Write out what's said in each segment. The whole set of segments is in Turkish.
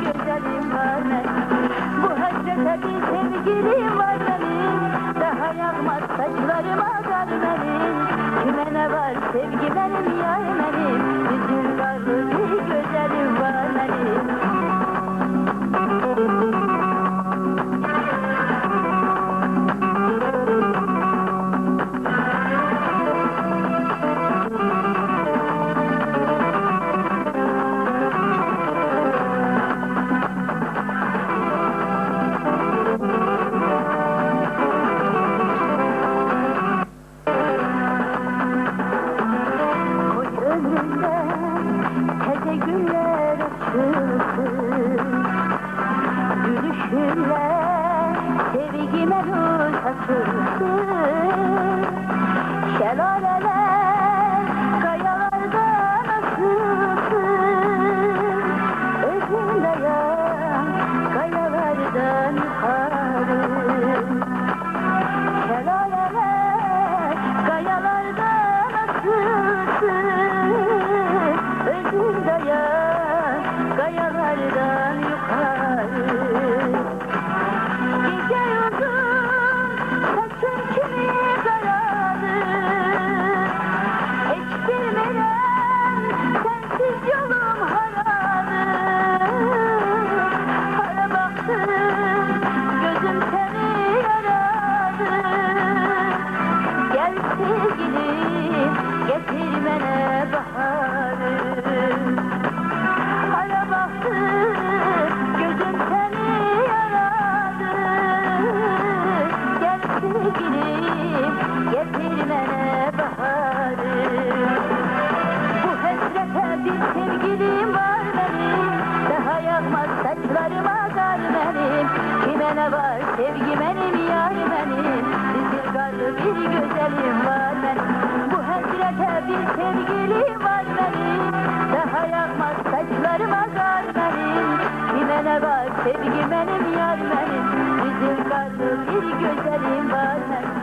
güzelim var benim. Bu hasrete bir sevgilim var benim. Daha yakmaz saçlarıma kar benim. Kime ne var sevgi benim yar benim. Yüzün karlı bir güzelim var benim. Teze güller açılsın, gülüşünle sevgime nur saçılsın. Şelaleler kayalardan asılsın, özün dayan kayalardan yukarı. Şelaleler kayalardan asılsın, özün dayan kayalardan yukarı. Gece uzun saçın kimi karadı, hiç bilmeden sensiz yolum haradı. Hara baktım gözüm seni aradı. Gel sevgilim getir bana baharı. Hara baktım gözüm seni aradı. Gel sevgilim getir bana baharı. Bu hasrete bir sevgilim var benim. Daha yakmaz saçlarıma kar benim. Kime ne var sevgi benim yar benim. Bizim karlı bir güzelim var benim. Bu hasrete bir sevgilim var benim. Daha yakmaz saçlarıma kar benim. Kime ne var sevgi benim yar benim. Bizim karlı bir güzelim var benim.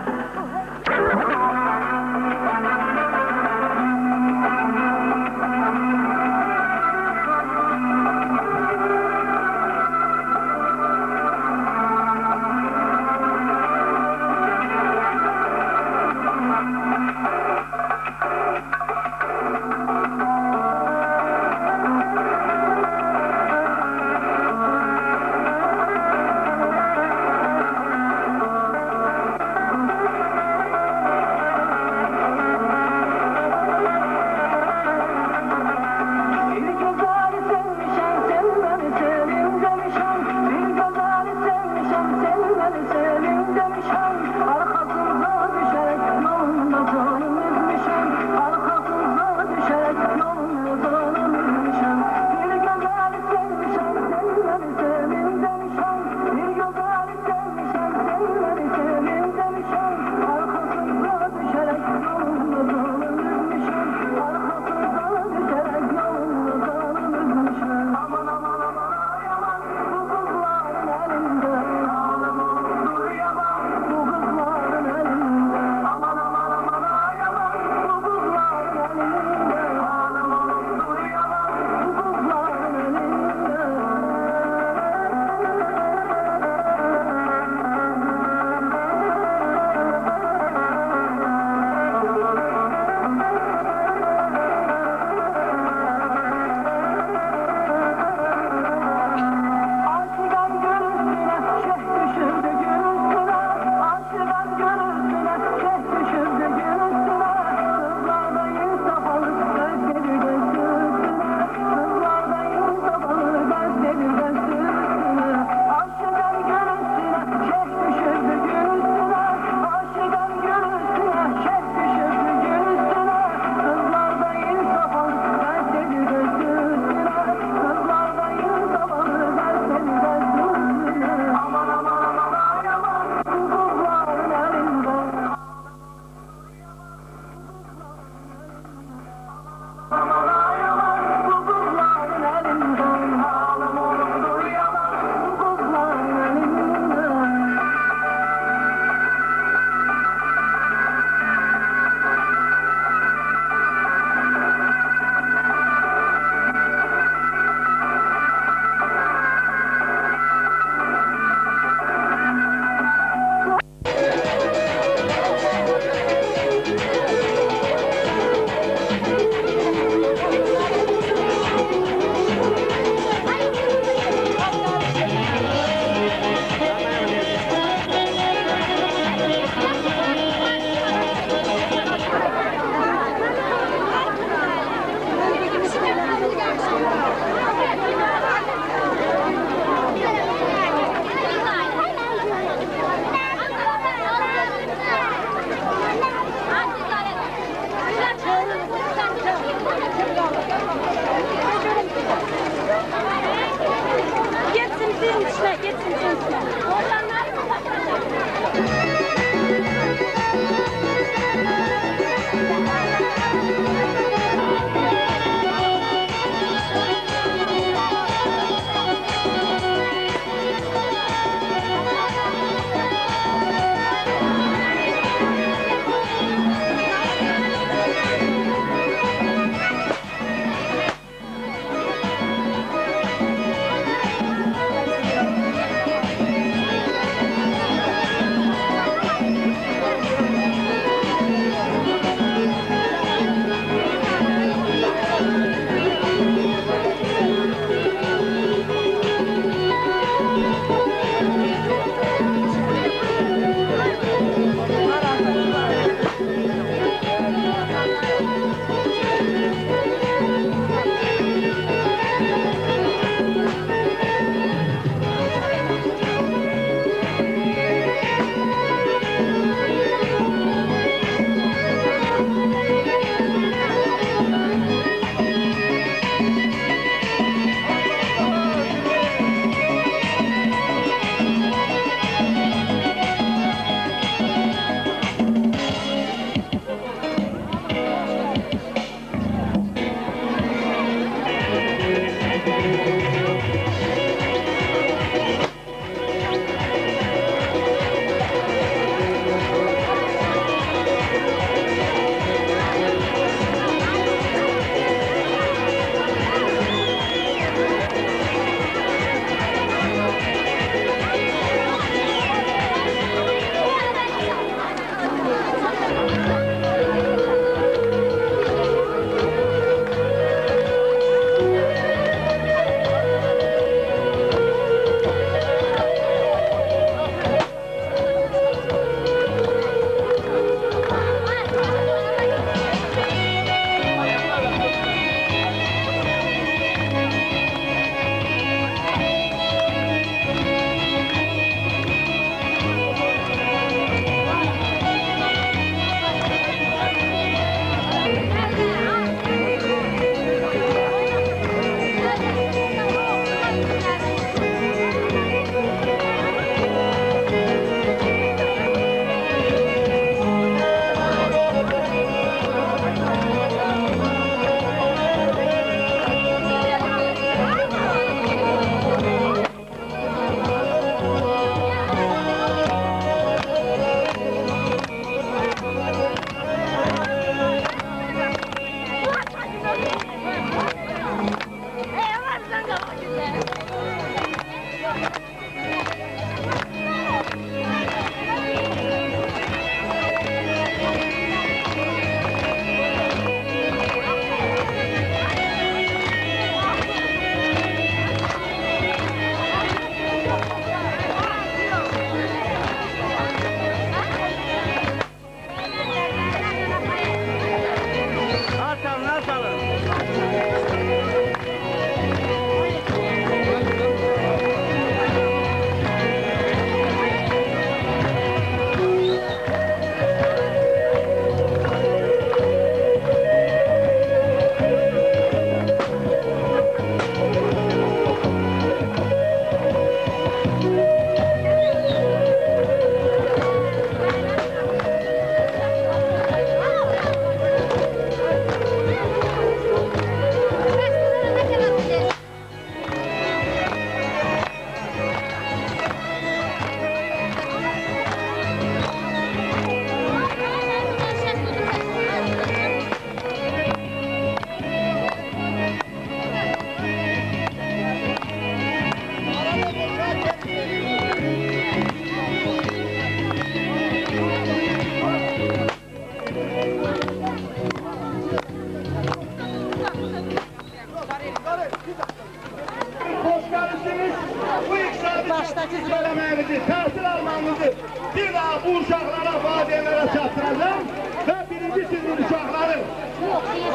Söyleməyinizi, təhsil almanızı bir daha bu uşaqlara, valideynlərə çatdıracağım və birinci sinif uşaqları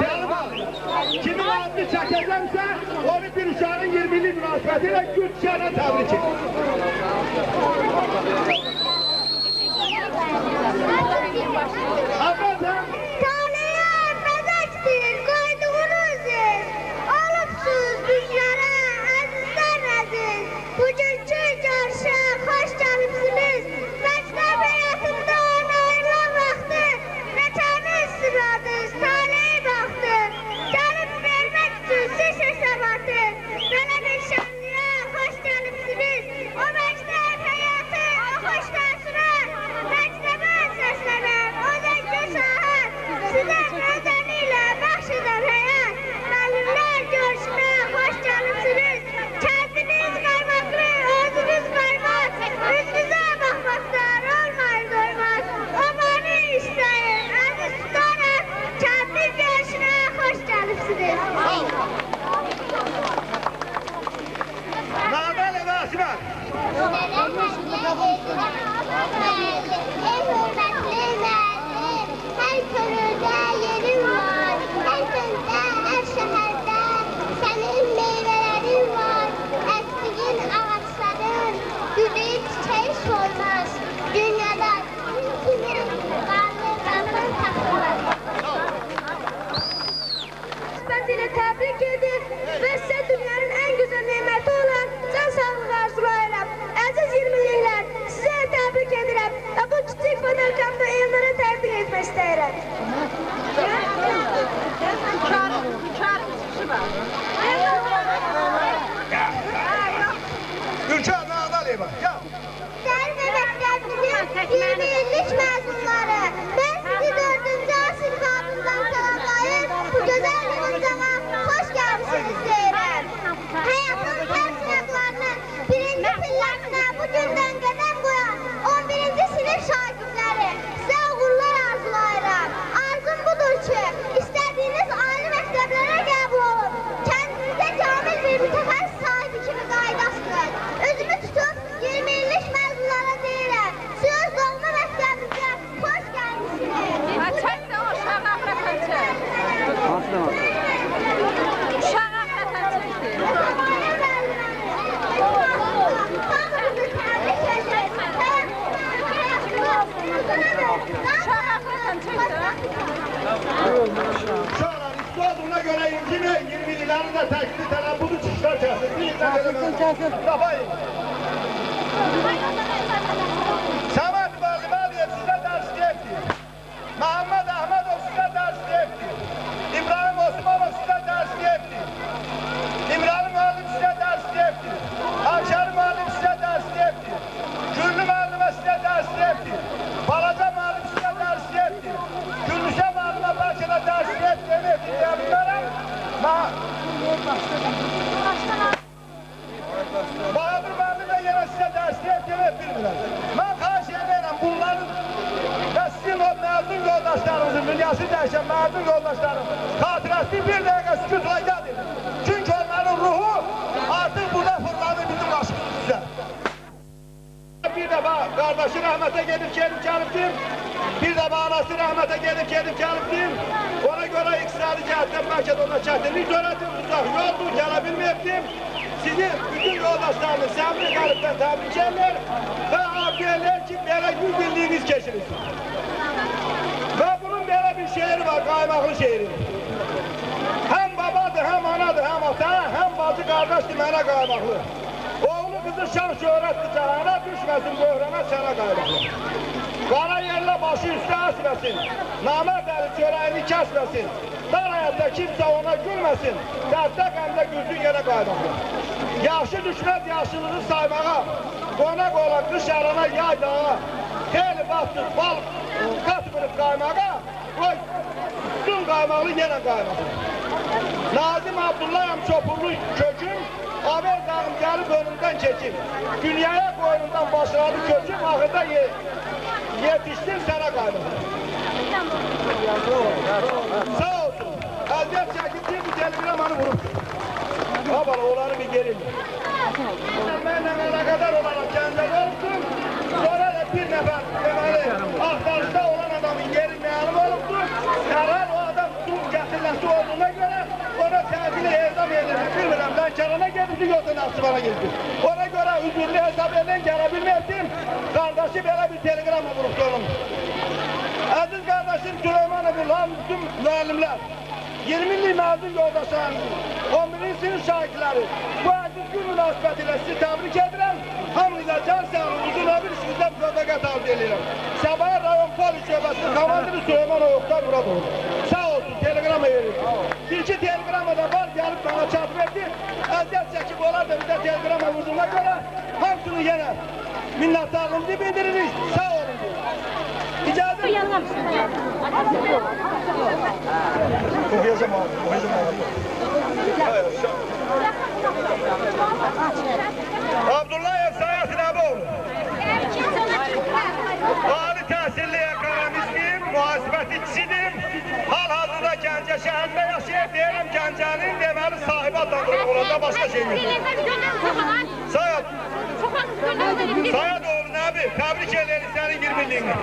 gəlib alın. Kimin adını çəkəcəmsə, onu bir uşağın 20-lik münasibəti ilə Gülçənə təbrik edin. Aferin. Tanrı'ya bezektir koyduğunuz iz. Olupsuz bizlere azizler aziz. Bugünkü görüşe hoş gelipsiniz. Mektep hayatından ayrılan vakti neçemiz sıradız, taleyi baktı. Gelip vermek için siz hesabatı. Böyle bir şanlıya hoş gelipsiniz. O mektep hayatı o hoştan sürer. Mektebe seslenen o zengin saat. Size özeniyle bahşeden hayat. Müəllimlər görüşünə hoş gəlipsiniz. Kəndiniz qaymaklı, özünüz qaymak. Üzünüzə baxmaqdan olmayır doymaz. O mani istəyin, əziz tutaraq. Kəndin görüşünə hoş gəlipsiniz. Nadan Evasibar. Ey hürmetli müəllim, hər körüdə yerim var. Hər kəndə, hər şəhərdə sənin meyvələrin var. Əkdiyin ağaçların gülü çiçəyi solmaz. Dünyada kimi varlığının taxılır. Nisbetiyle tebrik edin ve size dünyanın en güzel nimeti olan can sağlığı arzulayırım. Aziz 20'likler, size tebrik ederim ve bu küçük fotoğrafımda eğlenlere tebrik etmek isterim. Gülçen Nağdalıyım. Gel. Değerli bebeklerimizin 20 yıllık mezunları, ben sizi 4. asır kanundan selamlayıp bu güzel yılınızama hoş geldiniz derim. Hayatın her sınavlarının birinci pillerine bugünden kadem koyan 11. sınıf şagirdleri size uğurlar arzulayırım. Arzum budur ki istediğiniz aile mekteplere qəbul olun. Kendinize kamil bir mütəxəssis sahibi kimi qaydasınız. Özümü tutup 20 yıllık mezunlara deyirəm. Siz doğma məktəbinizə hoş gəlmişsiniz. Çək də o uşağı axıratan çək. Uşağı axıratan çəkdir. Uşağı axıratan çək də. Uşaqlar üstü olduğuna göre incimi 20'lilerin de təklif tələbbudu çıxışlar kəsin. Bir Kafayı. Səməd Bəziməliyev sizə dərslik etdi. Məhəmməd Əhmədov sizə dərslik etdi. İbrahim Osmanov sizə dərslik etdi. İmralı müəllim sizə dərslik etdi. Həmşəri müəllim sizə dərslik etdi. Gürlü müəllimə sizə dərslik etdi. Balaca müəllim sizə dərslik etdi. Gülüşə müəllimə bəlkə də dərslik etdi. Demək ki, deyə bilmərəm. Bahadır müəllim də yenə sizə dərslik etdi. Demək bilmirəm. Mən xahiş edirəm bunların və sizin o məzun yoldaşlarınızın, dünyası dəyişən məzun yoldaşların xatirəsini bir dəqiqə sükutla yad edin. Çünki onların ruhu artıq burada fırlanır bizim başımızda. Bir dəfə qardaşı rəhmətə gedib gəlibdir. Bir dəfə anası rəhmətə gedib gəlibdir. Ona görə iqtisadi cəhətdən bəlkə də ona çətinlik törədir, uzaq yoldur, gələ bilməyibdir. Sizi bütün yoldaşlarınız səmri qalibdən təbrik edir və afiyetlər ki, belə 100 illiyiniz keçirirsiniz. Və bunun belə bir şeiri var, qaymaqlı şeiri. Həm babadır, həm anadır, həm ata, həm bacı qardaşdır mənə qaymaqlı. Oğlu qızı şan şöhrətdir cahana, düşməsin böhrana sənə qaymaqlı. Qara yerlə başı üstə əsməsin, namərd əli çörəyini kəsməsin. Dar həyatda kimsə ona gülməsin, dərddə qəmdə güldüyün yerə qaymaqlı. Yaxşı düşməz yaşlılığı saymağa, qonaq olan qış arana yay dağa, xeyli vaxtdır bal qatmırıq qaymağa, qoy üstün qaymaqlı yenə qaymaqlı. Nazim Abdullayam çopurlu köküm, Aver dağım gəlib önümdən keçim. Dünyaya qoynundan başladı köküm, axırda yetişdim sənə qaymaqlı. Sağ olsun. Əziyyət çəkib bir televizyon bana vurub. Ha bana olanı bir gelin. seninle alakadar olarak kendine olsun. Sonra da bir nefer deməli axtarışda olan adamın yeri məlum olubdu. Dərhal o adam tutup getirilesi olduğuna göre ona tədili hesab edilir. Bilmirəm, ben Kərana gedibdi yoksa Nasibana gedibdi. Ona göre huzurlu hesab edin, gelebilmezdim. Kardeşi böyle bir telegramı vuruptu onun. Aziz kardeşim Süleymanov lan bütün müəllimlər, 20'li məzun yoldaşlarım, 11. sınıf şahitləri, bu aziz gün münasibətilə sizi təbrik edirəm. Hamınıza can sağlığın, uzun ömür işinizdən müvəffəqiyyət arzu edirəm. Sabah rayon polis şöbəsinin komandiri Süleymanov Oqtar Muradoğlu. Sağ olsun, telegrama verir. Bir-iki telegrama da var, gelip bana çatıb etdi. Əziyyət çəkib olar da bizə telegrama vurduğuna göre hamısını yenə minnətdarlığımızı bildiririk. Sağ olun. İcazə. Okuyacağım abi, okuyacağım abi. Abdullayev Sayasın Aboğlu. Ali təhsilli ekonomistim, muhasibətçisidim. Hal-hazırda Gəncə şəhərində yaşayıb deyirəm Gəncənin deməli sahibi adlandırılır. Orada başqa şey yok. Sayat. Sayat oğlum abi, təbrik ederiz sənin 20'liğini.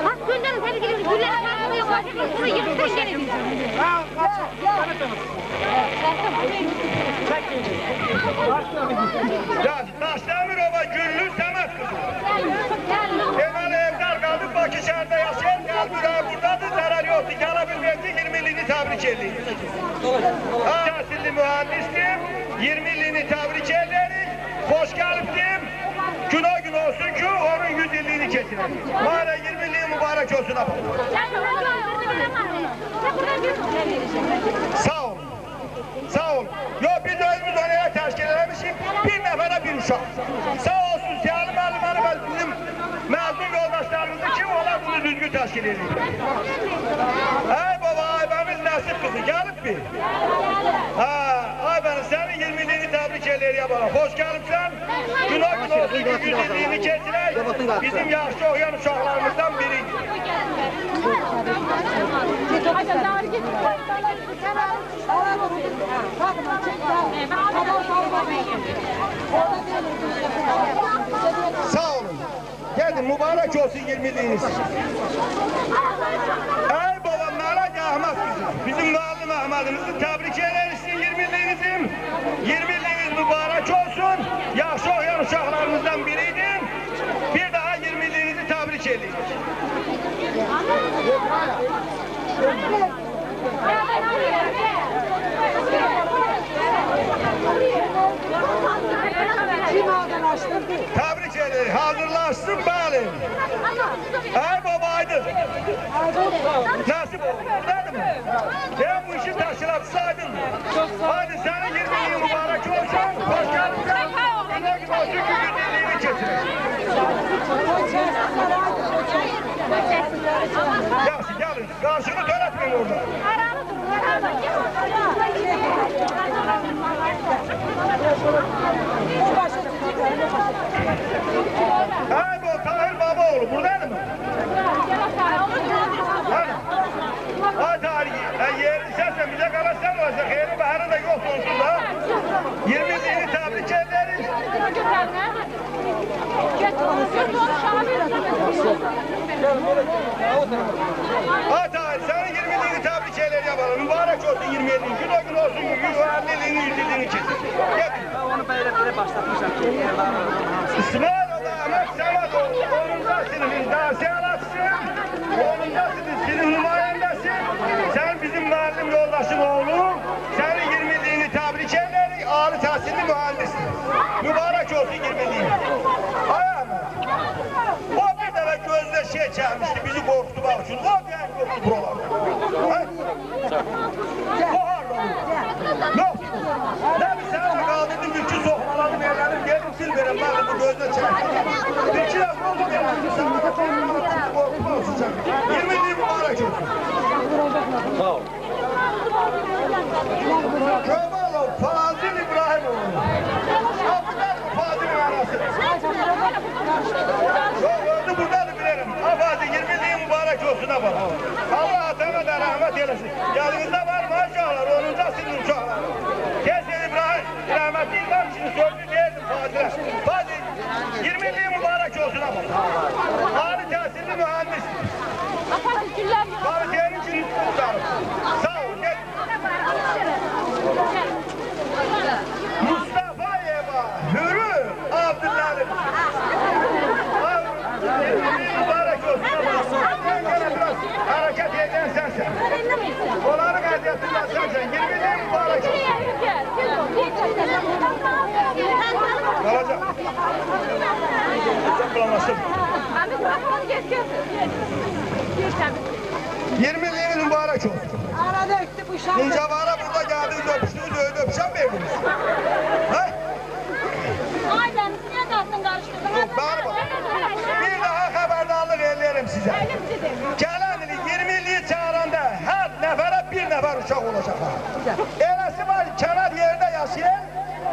Bak gönderin seni gidelim. Gülleri kalmaya koyacaklar. Bunu yırtın gelin. Ya Daşdemirova Güllü Səməd kızı. Deməli evdar qaldı, Bakı şəhərdə yaşayır. Gəlmürə buradadır, zərər yoxdur. Gələ bilməkdir, 20'lini təbrik edin. Təhsilli mühendistim, 20'lini təbrik ederiz. Hoş gəlibdim. Günah gün olsun ki onun 100'liğini keçirelim. Bana 20'liği mübarek olsun abla. Sağ ol. Sağ ol. Yok biz özümüz oraya təşkil eləmişik. Bir nəfərə bir uşaq. Sağ olsun Siyahlı müəllimləri bizim məzun yoldaşlarımızı kim olar bunu düzgün təşkil edir. Ay baba Aybəmiz Nəsib kızı gəlib mi? Aybəmiz sənin 20'liğini təbrik eləyir ya bana. Hoş gəlibsən. Günah gün olsun ki 100'liğini keçirək. Bizim yaxşı oxuyan uşaqlarımızdan biridir. Sağ olun. Gelin mübarek olsun 20'liğiniz. Ey babam Merak Ahmet bizim müəllim Ahmet'imizi tebrik ederiz sizin 20'liğinizin. 20'liğiniz mübarek olsun. Yaxşı oxuyan uşaqlarımızdan biriydim. Bir daha 20'liğinizi tebrik edin. Tebrik ederim. Hazırlaşsın bəli. Ay baba Aydın. Nasip oldu. Buradadır mı? Ben bu işin təşkilatçısı Aydın. Hadi senin 20'liğin mübarek olsun. Hoş geldin. Günah gibi olsun ki 100'liğini keçirin. Yaxşı gelin. Karşını törətmeyin orada. Ay bu Tahir Babaoğlu buradadır mı? Ay Tahir, yerin sesle bize kalarsan olacak. Yeri baharı da yok olsun da. 20'liğini tebrik ederiz. Ay Tahir, senin 20'liğini tebrik ederim yapalım. Mübarek olsun 27'liğin. Gün o gün olsun ki 150'liğini 100'liğini kesin. Gel. Onu beylekleri başlatmışlar. İsmail Ahmet Samadoğlu, 10. sınıfın dasiyalatçısın, 10. sınıf nümayendesin. Sen bizim müəllim yoldaşın oğlu, senin 20'liğini tebrik ederiz, âli təhsilli mühendissin. Mübarek olsun 20'liğin. Ay Ahmet, o bir dəfə gözünə şey çəkmişdi, bizi qorxdu bak şunu, o deyək yoktu buralarda. O harda bu? Yok. Ne bir sen kaldırdın, bütün sokmalarını verledim, geldim sil verin, ben bu gözüne çektim. Bir iki laf oldu geldim, sana korkma olsun sen. 20'liğin mübarek olsun. Sağ ol. Kömalov, Fazil İbrahimoğlu. Kapıdan mı Fazil'in anası? Yok öldü buradadır bilerim. Ha Fazil 20'liğin mübarek olsun ha bana. Allah atana da rahmet eylesin. Yanınızda var mı uşaklar? 10. sınıf uşaklar. Kesin İbrahim, rahmetli İbrahim şimdi sözlü değildim. Adres. Hadi 20'liği mübarek olsun ama. Ali tahsilli mühendis. Partiyenin için tutarım. Sağ ol. Gel. Mustafa Eba, Hürü Abdülhalim. Mübarek olsun ama. Ben gene biraz hareket eden sensin. Onların adiyetinden sensin. 20'liği mübarek olsun. Kalacak. Çok bulamazsın. 20'liğiniz mübarek olsun. Arada işte bu şarkı. Bunca vara burada geldiniz öpüştünüz öyle öpüşen mi evdiniz? He? Aynen, niye kalsın karıştırdın? Yok bağırma. Bir daha haberdarlık ellerim size. Gelenini 20'liği çağıranda her nefere bir nefer uşak olacak ha. Elesi var kenar yerde yaşayan,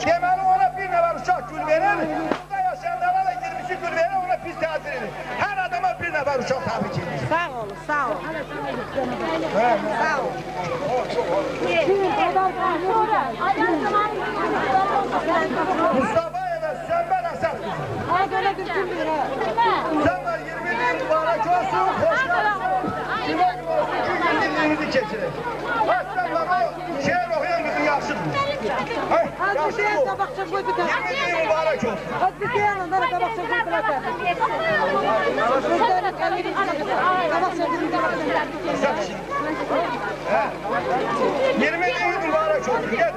demeli ona bir nefer uşak gül verir. Burada yaşayanlara da 20'si gül verir, ona pis tesir edir. Her adama bir nefer uşak tabii ki. Sağ ol, sağ ol. He. Sağ ol. Mustafa evet sen ben Esat kızım. Sen var 20'liğin mübarek olsun, hoş geldin. Güle güle olsun, 2 günlüğünüzü geçirin. Bak sen var o şehir okuyan kızın yaşlıdır. Hay, Az bir yaşlı şey bu. tabakça koy bir tane. 20'liğin mübarek olsun. Az bir şey yanından tabakça koy bir tane. Kızları kalbini tabakça koy bir tane. Esat işi. He. 20'liğin mübarek olsun, gel.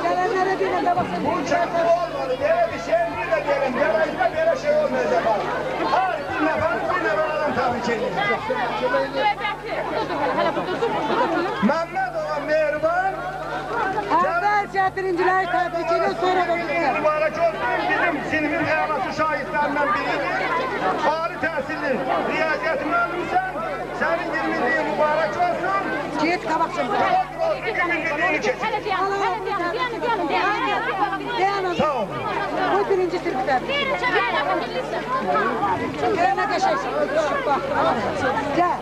Gelenlere bir tabakça koy. Bu çakı olmadı, böyle bir şey bir de gelin. Garajda böyle şey olmayacak abi. Her bir nefer adam tabii ki. Mehmet Oğan Mehriban. Evvel çetirinciler tabrikini sonra verirler. Mübarek olsun bizim sinimin eyalatı şahitlerinden biridir. Ali tahsilli riyaziyet mühendisen. Senin 20'liğin mübarek olsun. Git tabakça koy. Olsun 20'liğini çekin. Dayanın. Sağ olun. Bu birincisi bir tane. Gelene de şey. Bak. Gel.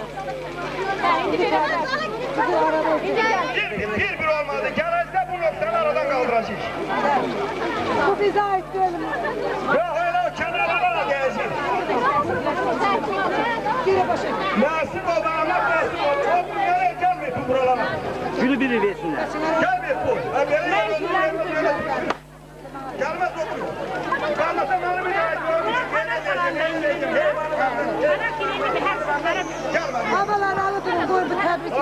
Bir olmadı. Garajda bu noktanı aradan kaldıracağız. Bu bize ait değil mi? Yok öyle o kenarlara gelecek. Gire başa. Nasip ol Ahmet nasip ol. O bunlara gelmiyor bu buralara. Şunu biri versinler. Gelmiyor bu. Ha böyle gelmez o bu. Gelmezse bana bir daha görmüş. Gelmez. Havaları alıp koy bir tabrikini.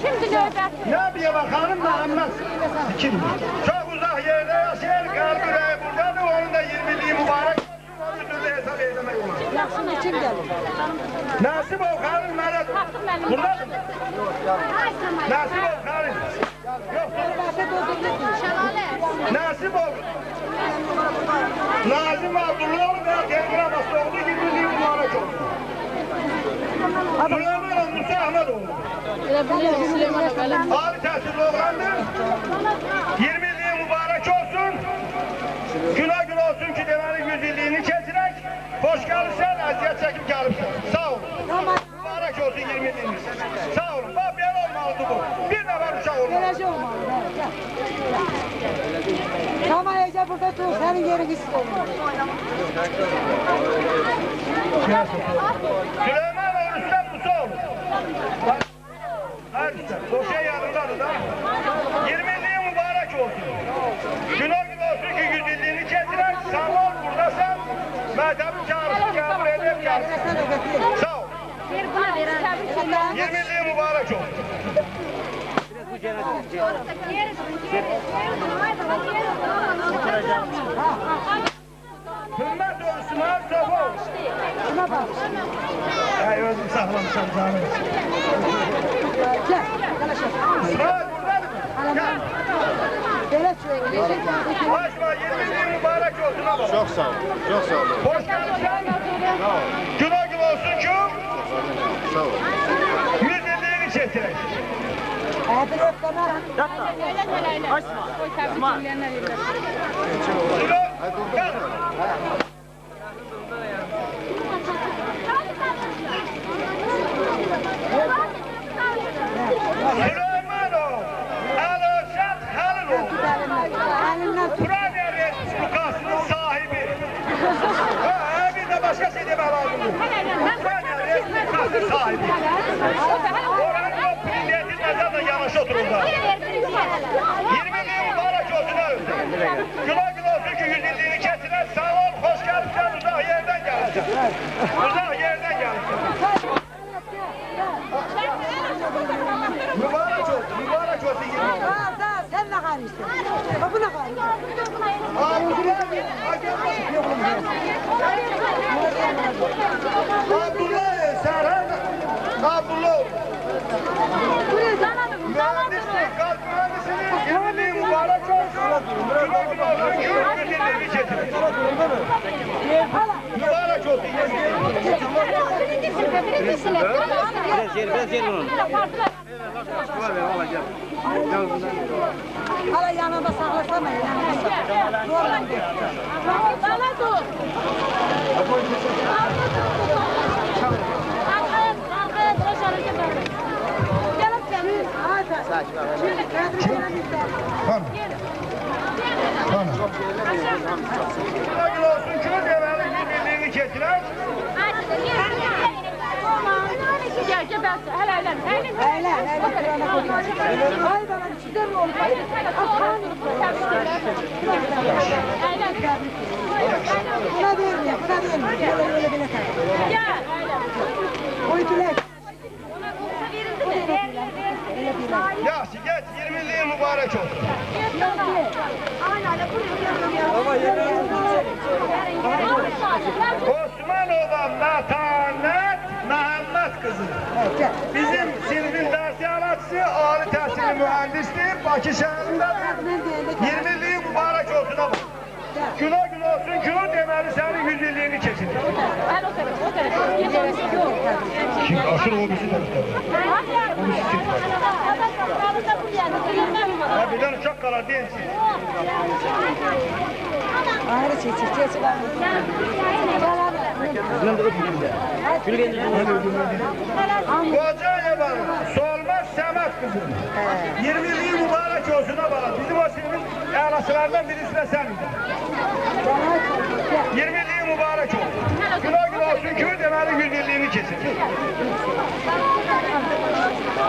Şimdi nöbet. Ne yapıyor bakalım da anlat. Kim? Çok uzak yerde yaşayan kalbi ve burada da onun da 20'liği mübarek olsun. Onu türlü hesap edemek olmaz. Yaksın için gel. Nasip ol karın nerede? Burada mı? Nasip ol karın. Yok. Nasip ol. Nazım Abdullah'ın ve kendine bastı olduğu gibi bir mübarek olsun. Süleyman Musa Ahmetoğlu. Ali tahsilli oğlandır. 20'liği mübarek olsun. Günah gün olsun ki demenin 100'liğini kesirek. Hoş gelirsen, aziyet çekip gelirsen. Sağ olun. Mübarek olsun 20'liğiniz. Sağ olun. Bak bir olmalıdı bu. Bir nefer uşak olmalı. Gelece olmalı. Tamam Ece burada dur. Senin yerin istiyor. Süleyman Rüstem Musaoğlu. Her Rüstem. Dosya yanındadır da. 20'liği mübarek olsun. Günah gün olsun ki 100'liğini kesirek. Sağ ol buradasın. Mehtem'in çağrısı kabul edip gelsin. Sağ ol. 20'liği mübarek olsun. Hürmet Osman Sofoğlu. Şuna bak. Ay özüm saklamışam canım. Gel. Gel aşağı. İsmail burada mı? Gel. Böyle söyle. Başma 20'liği mübarek olsun ama. Çok sağ ol. Çok sağ ol. Hoş geldin. Günah Hadi öptene. Yatma. Açma. Açma. Süleymanov, Alişan Halilov, Ukrayna Respublikasının sahibi. Bir de başka şey demem lazım. Ukrayna Respublikasının sahibi. Oranın o milliyetin mezarına yanaş otururlar. 20 yıl mübarek olsun öyle. Güle güle olsun ki yüzyılını kesine sağ ol, hoş geldin, uzak yerden gelirsin. Uzak yerden gelirsin. Mübarek olsun, mübarek olsun. Sağ sen ne karıştın? Bu ne karıştın? Abdullah Serhan, Abdullah. Mühendislik, kalp mühendisliği, yeminliği mübarek olsun. Güle güle olsun, yüzyılını getirin. Mübarek olsun, Biraz yer bunun. Hala yanında saklasana. Zorla git. Güle güle olsun, kül develi yüzyılını getiren. Buna değil mi? Buna değil mi? Öyle bile Yaxşı, geç, 20'liği mübarek olsun. Osmanova Metanet Mehmet kızı. Bizim sinifin dersi alatçısı, âli təhsilli mühendisliği, Bakı şəhərindedir. 20'liği mübarek olsun ama. Güle güle olsun, kilo demeli senin 100'lüğünü kesin. Şimdi asıl o bizi de birden uçak kalar değil. Ayrı çekeceğiz. Koca yaban, solmaz Semet kızı. 20'liği mübarek olsun ama bizim o sinifin elasılardan birisi de sen. 20'liği mübarek olsun. Güle güle olsun ki demeli 100'lüğünü kesin.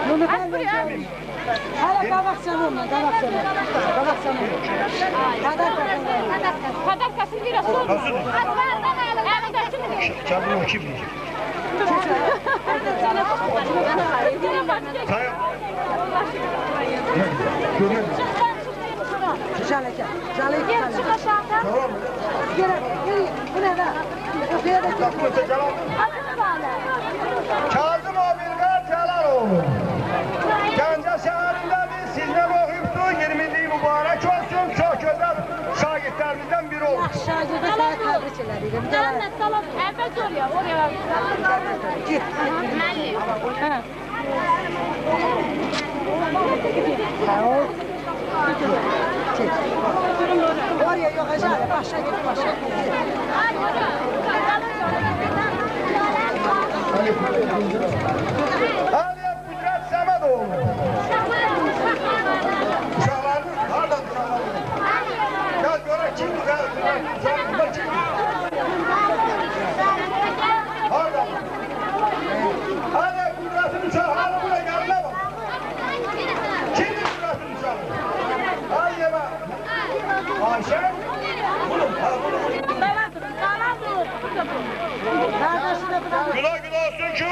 Bunu ben vereceğim. Hala kabak sanırım, kabak sanırım. Kabak sanırım. Kadar kasın bir olsun. Nasıl? Evet, Kendini o kim diyecek? Sayın. Görmedim. Şaleke. Şaleke. Tamam mı? Bu ne be? Okuya da Kapıda Celal. Kazım Abilgar Celaloğlu. Gəncə şəhərindedir, sizden okuyuptu, 20'liği mübarek olsun, çok güzel şagirdlerimizden biri oldu. Şagirde sana tebrik ederim. Bir daha. Evet oraya, oraya. Git. Melli. Çek. Oraya yok acaba. Başa git, başa git. Aliyet Kudret Səmədoğlu. Uşaqlarını hardan uşaqlarını? Gel görək kimdir ha? Uşaqlarını kimdir? Hardan? Aliyet Kudret'in uşaqlarını buraya gelme bak. Kimdir Kudret'in uşağı? Aliyet'e. Ayşe. Bunun, ha bunun. Güle güle olsun ki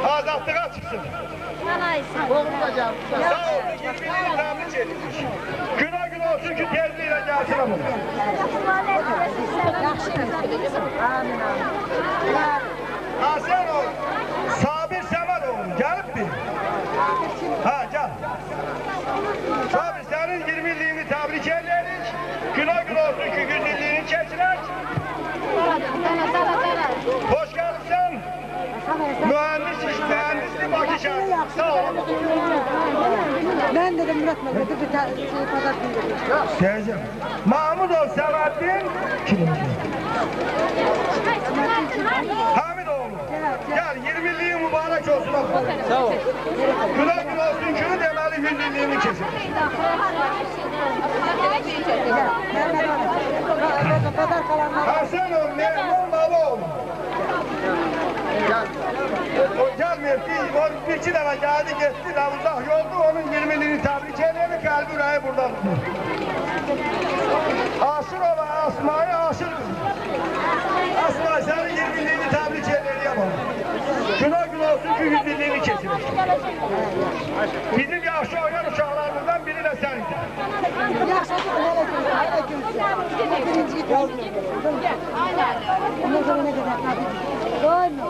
azatlığa çıksın. Sağ olun, 20 yıl tebrik edilmiş. Güle güle olsun ki tezliğiyle gelsin ama. Amin, amin. Hasan ol, Sabir Səmədoğlu, gelip mi? Ha, gel. Sabir, senin 20'liğini tebrik ederiz. Güle güle olsun ki 100'lüğünü keçiler. Hoş geldin. Mühendislik Bakı şəhəri. Sağ olun. Ben dedim Murat Mehmet'e bir pazar günü dedim. Teyzem. Mahmudov Selahattin kimin? Hamidoğlu. Gel 20'liğin mübarek olsun. Sağ ol. Güle güle olsun günü demeli 100'liğini kesin. Pazar kalanlar. Hasanoğlu, Mehmet Babaoğlu. O gelmiyor ki, o bir iki defa geldi gitti, daha uzak yoldu, onun 20'liğini tebrik edelim, kalbi rayı buradan. Aşır ola, Asma'yı aşır. Asma senin 20'liğini tebrik edelim yapalım. Güle güle olsun ki 100'liğini kesin. Bizim yaşlı oynayan uşaklarımızdan biri de sensin. Yaşadık hele gün. Birinciyi kaldı. Ondan sonra ne kadar tabii. Doyma.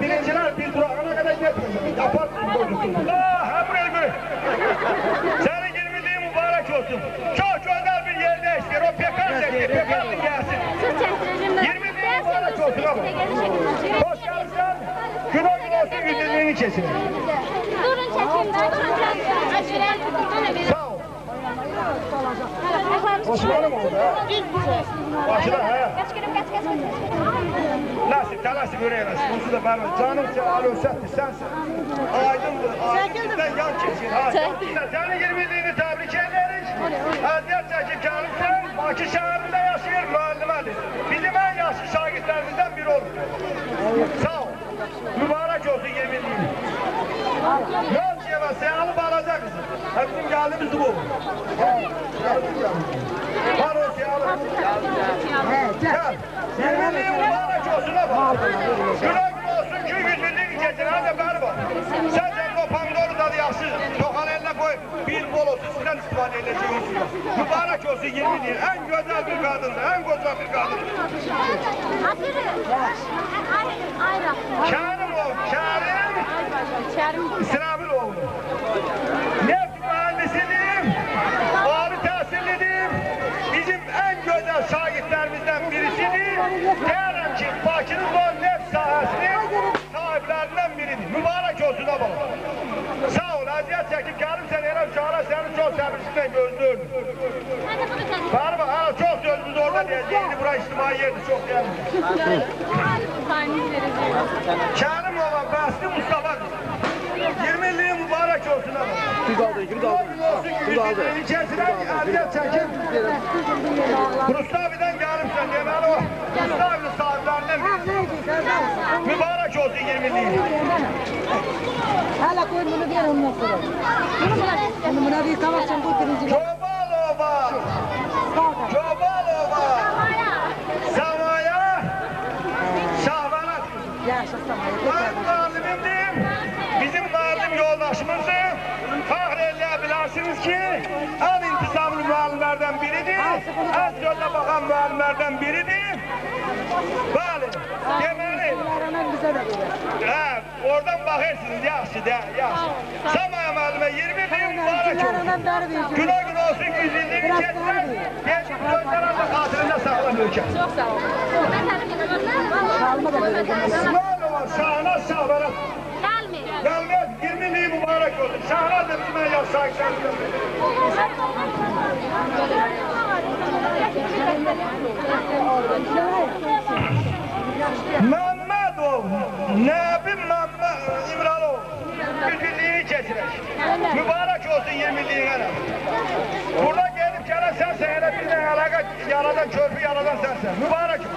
Birinciler bir durağına kadar gitmiyor. Yapar Allah buraya göre. Senin 20'liğin mübarek olsun. Çok güzel bir yerde işte. O pekanlı gelsin. 20'liğin mübarek olsun ama. Hoş geldin. Güle güle olsun 100'liğini kesin. Durun çekeyim ben, durun çekeyim. Sağ ol. Osman'ım oldu ha. Başına ha. Nasip, talasip oraya nasip. Bunu da ben canım sen alıyorsattı sensin. Aydındır, aydınlıktan yan kesin. Senin 20'liğini tebrik ederiz. Aziyet çekip gelirsen, Bakı şehrinde yaşıyor müellimedir. Bizim en yaşlı şagirtlerimizden biri olur. Sağ ol. Mübarek olsun 20'liğini. Yol cevap, sen alıp alacaksın. Bizim geldiğimiz bu. Var o siyahlı. Gel. 20'liğin mübarek olsun ama. Güle güle olsun ki 100'lüğün geçin. Hadi bari bak. Sen o pandoru tadı yaxşı. Tokan eline koy. Bir bol olsun. Sizden istifade edeceğim. Mübarek olsun 20'liğin. En güzel bir kadındır. En güzel bir kadındır. Kârim o. Kârim. İsrafil oğlu. Neft mühendisidir. Ağrı tahsillidir. Bizim en güzel şagirtlerimizden birisidir. Değerli ki Bakı'nın bu neft sahasının sahiplerinden biridir. Mübarek olsun ama. Sağ ol, aziyet çekip geldim sen hele uşağına seni çok sevinçle gözlüyorum. Var mı? Ha, çok sözümüz orada diyeceğiydi. Burası içtimai yerdi, çok değerli. Kârim olan Basri Mustafa. 20'liğin mübarek olsun ama. Kim aldı? Kim aldı? Kim aldı? İçerisinden aziyet çekip. Rustavi'den geldim sen demeli o. Rustavi'nin sahiplerinden biri. Mübarek olsun 20'liğin. Hala koy bunu diğer ondan sonra. Bunu buna bir kavakçam koy birinci. Çobalova. Çobalova. Samaya. Şahvanat. Ben malimimdim. Bizim malim yoldaşımızdı. Fahredebilirsiniz ki en intizamlı müellimlerden biridir. En sözle bakan müellimlerden biridir. Böyle. Demeli. He, oradan bakarsınız yaxşı da, yaxşı. Samaya müellime 20 bin mübarek olsun. Güle güle olsun 100'lüğünü kestiler. Gençlik sözler Allah hatırında saklanıyor ki. Çok sağ ol. Böyle var, şahına şahbara. Gelmiyor. Gelmez, 20'liği mübarek olsun. Şahına da bizim en yaşlı akşamımız. Mehmetov, Nebi Mehmet İmralov. 100'lüğünü kesilir. Mübarek olsun 20'liğine. Burada gelip gelen sensin, hele bir tane alaka yaradan, körpü yaradan sensin. Mübarek olsun.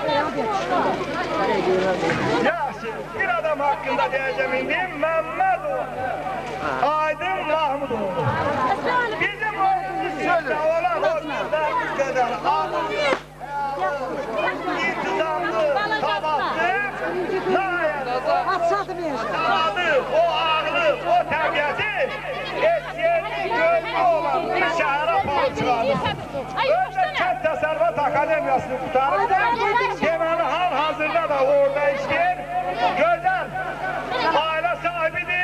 Yaxşı, bir adam hakkında diyeceğim indi, Mehmetov. Aydın Mahmudoğlu. Bizim oğlumuz olan oğlumuzdan bir kadar ağır, intizamlı, tabaklı, o ağırlı, o terbiyesi, etkiyeli, gönlü olan bir şehre palı çıkardı. Öyle Kent Tasarrufat Akademiyası'nı kurtarıp da deməli hal-hazırda da orada işleyen güzel aile sahibidir.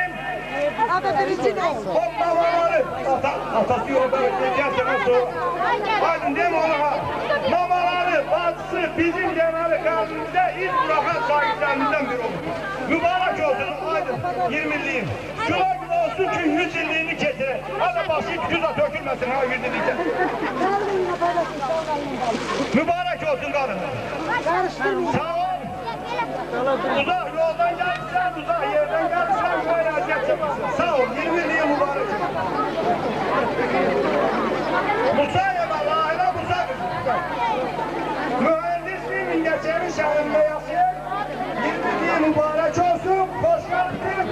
O babaları, atası yolda öteceğiz sana sonra. Aydın deme ona ha. Mamaları bacısı bizim genel kalbimizde ilk bırakan şahitlerimizden biri olur. Mübarek olsun Aydın 20'liyim. Şuna gün olsun ki 100 yıllığını getirir. Hadi basit güzel dökülmesin ha 100 yıllık. Mübarek olsun karın. Sağ ol. Uzak yoldan gelirsen, uzak yerden gelirsen böyle aziyet çekilsin. Sağ ol, 20'liye mübarek. Musa'ya bak, aile Musa kızı. Mühendisliğin geçeri şehrinde yaşayan 20'liye mübarek olsun. Hoş geldin.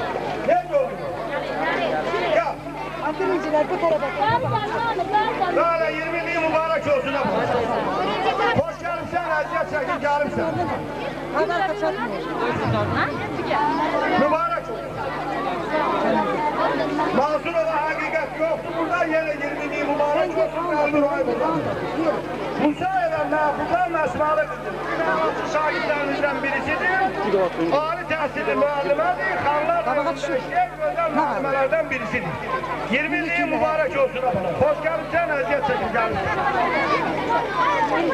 Ne oldu? Ya. Akıllıcılar bu tarafa. Böyle 20'liye mübarek olsun. Hoş geldin sen, aziyet çekin, gelim sen. Kadar kaçalım. Mübarek olsun. Mansurova hakikat yoktu burada yine 20'liği mübarek olsun. Mansurova burada. Musa edenler buradan mesmalı kızım. Günahlısı şahitlerimizden birisidir. Ali tahsili müellimedir. Kanlar eşek özel malzemelerden birisidir. 20'liği mübarek olsun. Hoş geldin sen eziyet çekin geldin.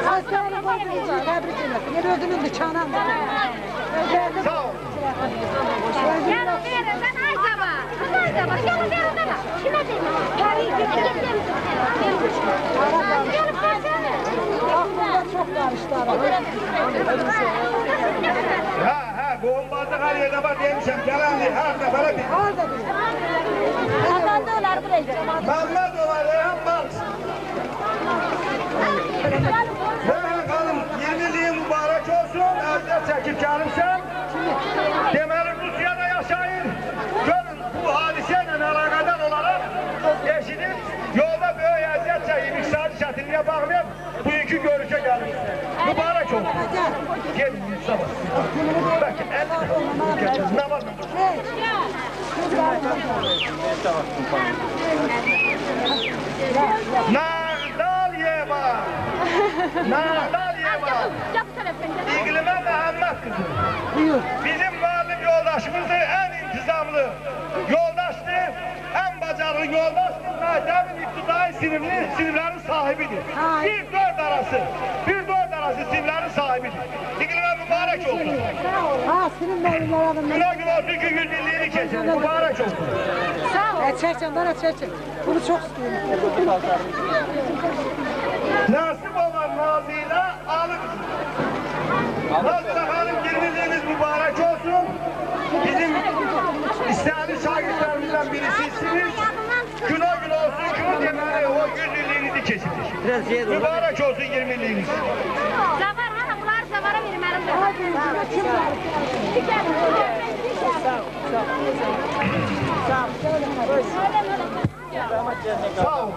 Hastanı boyunca tebrik ederim. Yer ödünün bıçağına mı? Sağ ol. Yarın verirsen ay sabah. Ay sabah. Yarın verirsen. Kime diyeyim? Yarın versene. Aklımda çok karıştı araba. Ha, boğulmazlık her yerde var demişim. Gelen değil, her sefere bir. Orada bir. Kazandılar burayı. Mehmet Ovar, Reyhan Marx. Hemen kalın, 20'liği mübarek olsun. Evde çekip gelirsen. Deməli Rusya'da yaşayın. Görün bu hadiseyle alakadar olarak eşiniz yolda böyle eziyet çekip iktisadi şətinliğe bakmayıp bugünkü görüşe gelmiş. Mübarek olsun. Gelin sabah. Bakın el namaz mı? Nağdal yeva. Nağdal yeva. İklime Mehmet kızı. Bizim muallim yoldaşımızdı, en intizamlı yoldaştı, en bacarılı yoldaştı. Demin iktidai sinirlerin sahibidir. Bir dört arası sinirlerin sahibidir. İklime mübarek olsun. Ha, senin boyunlar adamlar. Güne gün olsun ki 100 yıllığı kesin. Mübarek olsun. Çerçem, bana çerçem. Bunu çok istiyorum. Nasip olan Nazile alır. Nazile Hanım 20'liğiniz mübarek olsun. Bizim istihari şagirdlerimizden birisisiniz. Güne gün olsun ki demeli o 100'lüğünüzü kesilir. Mübarek olsun 20'liğiniz. Zavar hanım, bunlar zavara verim elimde. Sağ ol.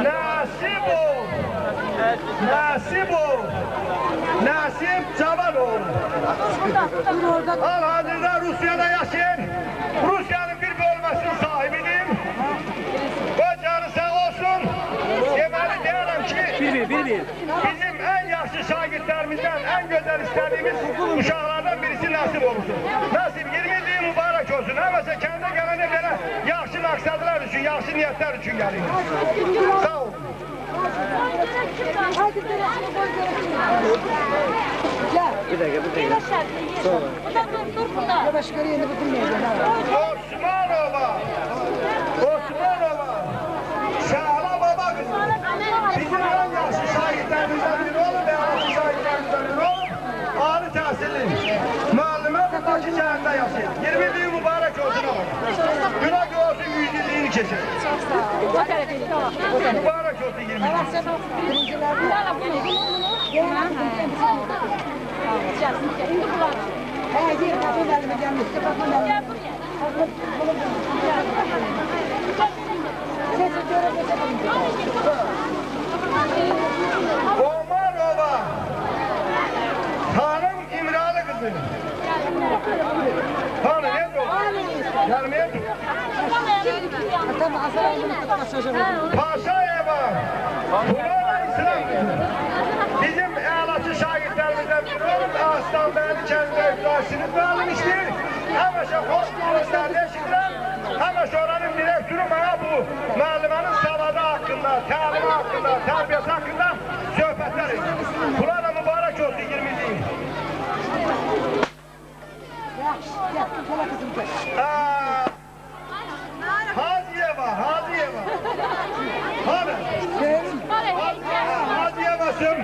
Nasip ol. Nasip ol. Nasip Cavanoğlu. Hal-hazırda Rusya'da yaşayan, Rusya'nın bir bölmesinin sahibidir. O canı sağ olsun. Deməli deyirəm ki, bizim en yaşlı şagirdlerimizden en güzel istediğimiz uşaqlardan birisi nasip olursun. Nasip 20'liği mübarek olsun. Həməsə kəndə gələnə belə yaxşı məqsədlər üçün, yaxşı niyyətlər üçün gəlir. Sağ ol. Hadi Bir dakika. Sonra. Yavaş göreyim de bitirmeyeceğim. Osmanova. Şahla baba kızı. Bizim en yaşlı şahitlerimizden biri olur ve yaşlı şahitlerimizden biri olur. Ali tahsilli. Muallime buradaki şehirde yaşayın. 20'liği mübarek olsun ama. Günah olsun 100 yıllığını kesin. Mübarek olsun 20'liği. Omarova. Hanım İmralı kızı. Hanım ne oldu? Gelmeye dur. Paşayeva. Bunlarla İslam kızı. Bizim elatçı şahitlerimizden biri olup Aslan Beyli kendine iflasını vermiştir. Hemeşe hoş gelinizler deşikler. Ama sonranın direktörü bana bu müəllimənin savadı hakkında, təlimi hakkında, tərbiyesi hakkında söhbətlər edir. Bunlar da mübarək olsun 20 değil. Haziyeva, Haziyeva. Haziyeva'sın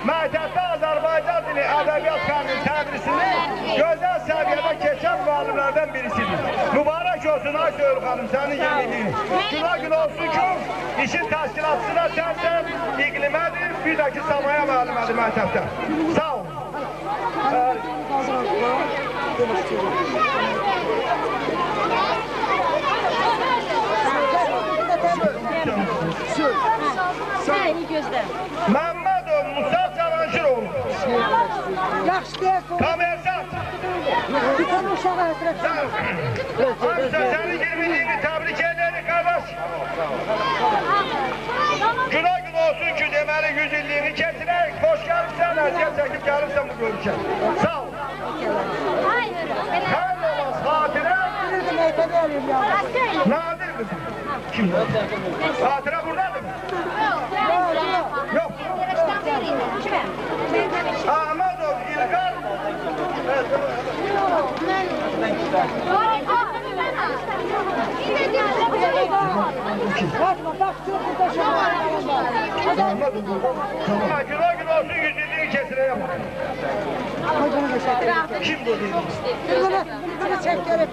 məktəbdə Azərbaycan dili ədəbiyyat fəninin tədrisini gözəl səviyyədə keçən müəllimlərdən birisidir. Mübarək olsun ay Söyül xanım, sənin yeniliyin. Günah olsun ki, işin təşkilatçısı da sənsən, iqlimədir, bir də ki, Samaya müəllimədir məktəbdə. Sağ ol. Seni gözle. Məmmədov Musa Cavanşiroğlu. Yaxşı deyəsən. Komersant. Bir tane uşağı ötürək. Hamısı sənin 20'liğini təbrik edərik qardaş. Günah gün olsun ki, deməli 100 illiyini keçirək. Hoş gəlibsən, əziyyət çəkib gəlibsən bu görüşə. Sağ ol. Hər olmaz xatirə. Nadir kızım. Kim? Xatirə buradadır mı? Yok. Ahmedov İlkan. Bakma bak çok burada şey var. Günah gün olsun 100'lüğünü kesireyim. Kim bu dedi? Bunu çek gerek.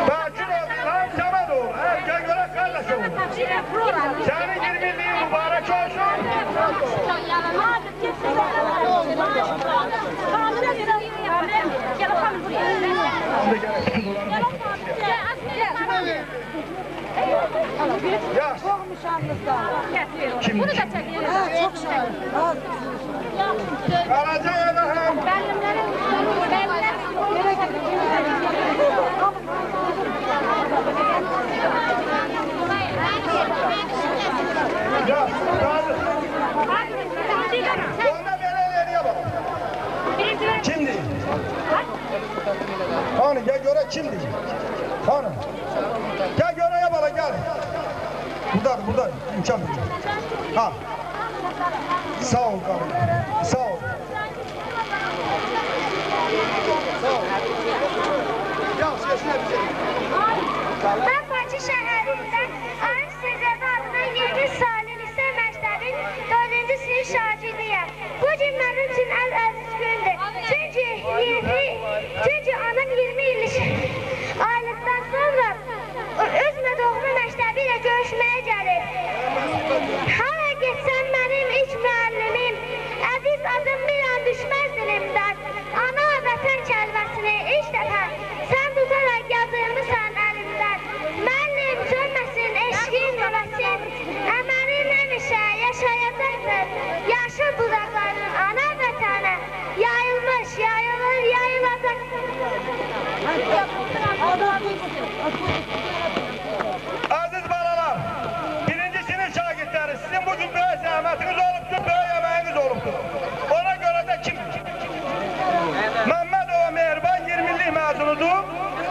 Bakırov İlhan Samadov. Erken göre kardeş olur. Senin 20'liğin mübarek olsun. Ya. Çokmuş anlıkta. Kim? Bunu da çekiyoruz. Ha çok şahane. Karacaya'da hem. Ya. Onda böyle ileriye bak. Kimdi? Hani gel göre kimdi? Hani? Gel göreye bana gel. Burada. İmkan veriyor. Ha. Sağ ol kardeşim. Sağ ol. Ya sesine bir şey. Ben Bakı şəhərindən Arif Sezəvi adına 20 saylı lise məktəbin 4-cü sinif şagirdiyəm. Bu gün mənim üçün ən əziz gündür. Çünki anam 20 illik aylıqdan sonra özümə doğma məktəbi ilə görüşməyə gəlir. Hara getsəm mənim ilk müəllimim, əziz adım bir an düşməz dilimdən. Ana vətən kəlməsini ilk dəfə sən tutaraq yazılmışsan əlimdən. Müəllim sönməsin eşqin həvəsin, əməlim həmişə yaşayacaqdır. Yaşıl budaqların ana vətənə yayılmış, yayılacaqdır. Aziz balalar, birinci sinif şagirdləri, sizin bugün böyük zəhmətiniz olubdur, böyük əməyiniz olubdur. Ona görə də kim? Məmmədova Mehriban 20'lik məzunudur.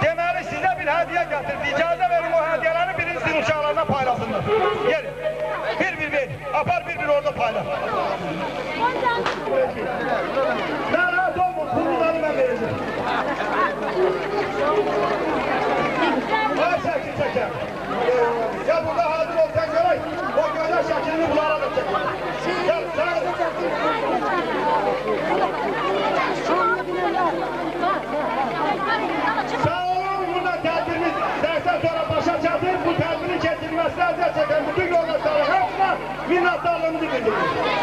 Deməli sizə bir hədiyyə gətirdi. İcazə verin o hədiyyələri birinci sinif uşaqlarına paylaşsınlar. Gelin. Bir ver. Apar bir orada paylaş. Ben rahat olma, pulları ben vereceğim. Çeker. Ya burada hazır ol sen görək. O gözəl şəklini bunlara da çək. Gel sen. Sağ olun, burada tədbirimiz dersten sonra başa çatır. Bu tədbirin kesilmesine əziyyət çəkən bütün yoldaşlara hepsine minnətdarlığımızı bildiriyoruz.